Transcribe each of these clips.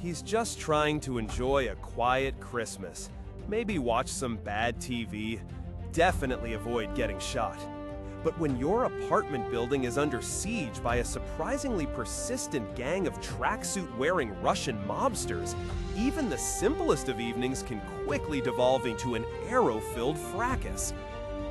He's just trying to enjoy a quiet Christmas. Maybe watch some bad TV. Definitely avoid getting shot. But when your apartment building is under siege by a surprisingly persistent gang of tracksuit-wearing Russian mobsters, even the simplest of evenings can quickly devolve into an arrow-filled fracas.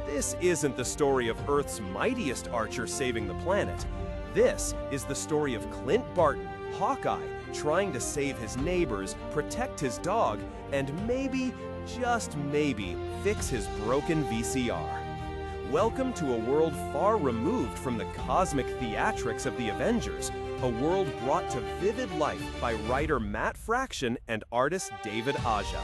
This isn't the story of Earth's mightiest archer saving the planet. This is the story of Clint Barton, Hawkeye, trying to save his neighbors, protect his dog, and maybe, just maybe, fix his broken VCR. Welcome to a world far removed from the cosmic theatrics of the Avengers, a world brought to vivid life by writer Matt Fraction and artist David Aja.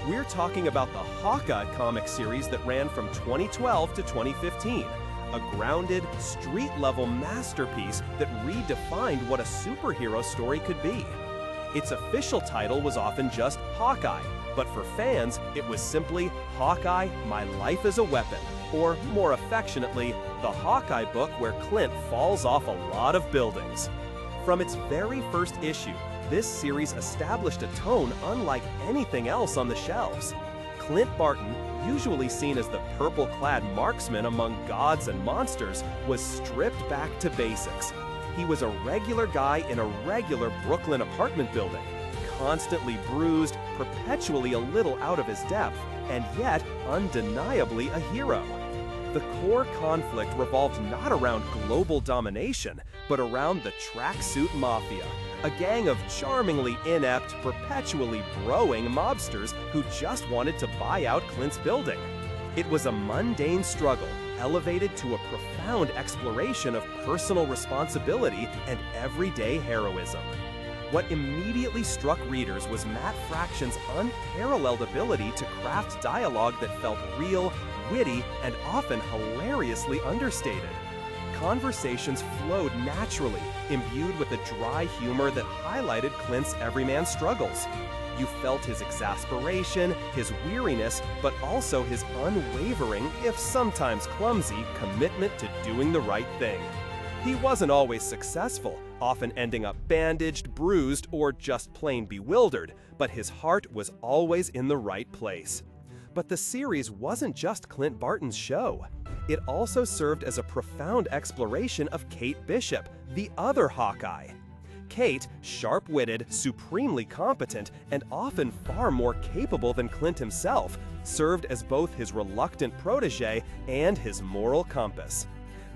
We're talking about the Hawkeye comic series that ran from 2012 to 2015, a grounded, street-level masterpiece that redefined what a superhero story could be. Its official title was often just Hawkeye, but for fans, it was simply Hawkeye, My Life as a Weapon, or more affectionately, the Hawkeye book where Clint falls off a lot of buildings. From its very first issue, this series established a tone unlike anything else on the shelves. Clint Barton, usually seen as the purple-clad marksman among gods and monsters, was stripped back to basics. He was a regular guy in a regular Brooklyn apartment building, constantly bruised, perpetually a little out of his depth, and yet undeniably a hero. The core conflict revolved not around global domination, but around the tracksuit mafia, a gang of charmingly inept, perpetually broing mobsters who just wanted to buy out Clint's building. It was a mundane struggle, elevated to a profound exploration of personal responsibility and everyday heroism. What immediately struck readers was Matt Fraction's unparalleled ability to craft dialogue that felt real, witty, and often hilariously understated. Conversations flowed naturally, imbued with a dry humor that highlighted Clint's everyman struggles. You felt his exasperation, his weariness, but also his unwavering, if sometimes clumsy, commitment to doing the right thing. He wasn't always successful, often ending up bandaged, bruised, or just plain bewildered, but his heart was always in the right place. But the series wasn't just Clint Barton's show. It also served as a profound exploration of Kate Bishop, the other Hawkeye. Kate, sharp-witted, supremely competent, and often far more capable than Clint himself, served as both his reluctant protege and his moral compass.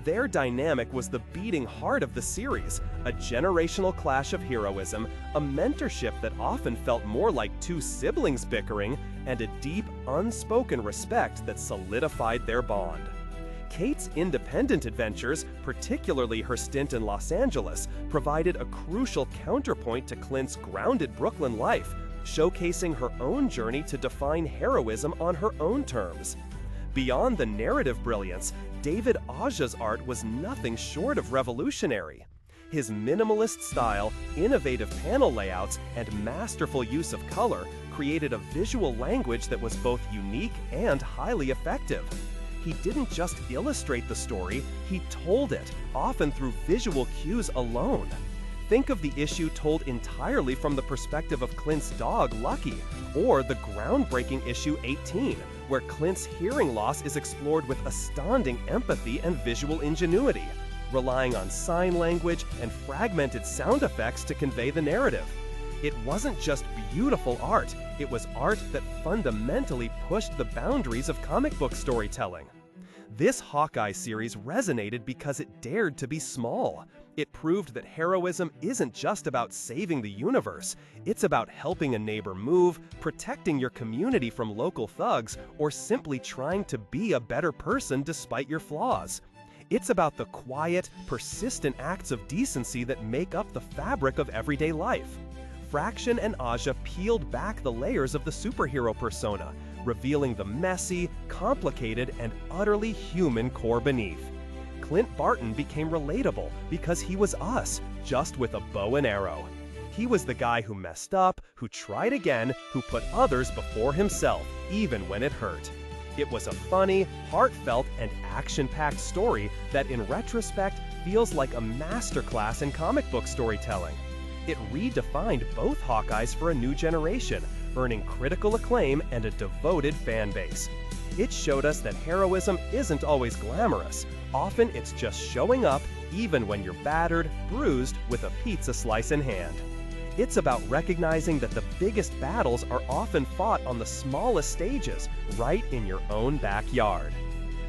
Their dynamic was the beating heart of the series, a generational clash of heroism, a mentorship that often felt more like two siblings bickering, and a deep, unspoken respect that solidified their bond. Kate's independent adventures, particularly her stint in Los Angeles, provided a crucial counterpoint to Clint's grounded Brooklyn life, showcasing her own journey to define heroism on her own terms. Beyond the narrative brilliance, David Aja's art was nothing short of revolutionary. His minimalist style, innovative panel layouts, and masterful use of color created a visual language that was both unique and highly effective. He didn't just illustrate the story, he told it, often through visual cues alone. Think of the issue told entirely from the perspective of Clint's dog, Lucky, or the groundbreaking issue 18, where Clint's hearing loss is explored with astounding empathy and visual ingenuity, relying on sign language and fragmented sound effects to convey the narrative. It wasn't just beautiful art, it was art that fundamentally pushed the boundaries of comic book storytelling. This Hawkeye series resonated because it dared to be small. It proved that heroism isn't just about saving the universe, it's about helping a neighbor move, protecting your community from local thugs, or simply trying to be a better person despite your flaws. It's about the quiet, persistent acts of decency that make up the fabric of everyday life. Fraction and Aja peeled back the layers of the superhero persona, revealing the messy, complicated, and utterly human core beneath. Clint Barton became relatable because he was us, just with a bow and arrow. He was the guy who messed up, who tried again, who put others before himself, even when it hurt. It was a funny, heartfelt, and action-packed story that, in retrospect, feels like a masterclass in comic book storytelling. It redefined both Hawkeyes for a new generation, earning critical acclaim and a devoted fan base. It showed us that heroism isn't always glamorous. Often it's just showing up, even when you're battered, bruised, with a pizza slice in hand. It's about recognizing that the biggest battles are often fought on the smallest stages, right in your own backyard.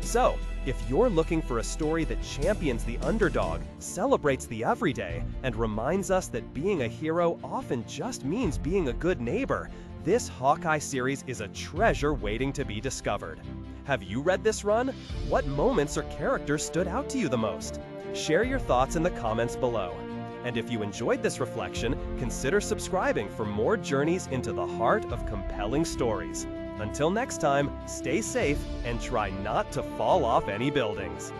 So, if you're looking for a story that champions the underdog, celebrates the everyday, and reminds us that being a hero often just means being a good neighbor, this Hawkeye series is a treasure waiting to be discovered. Have you read this run? What moments or characters stood out to you the most? Share your thoughts in the comments below. And if you enjoyed this reflection, consider subscribing for more journeys into the heart of compelling stories. Until next time, stay safe and try not to fall off any buildings.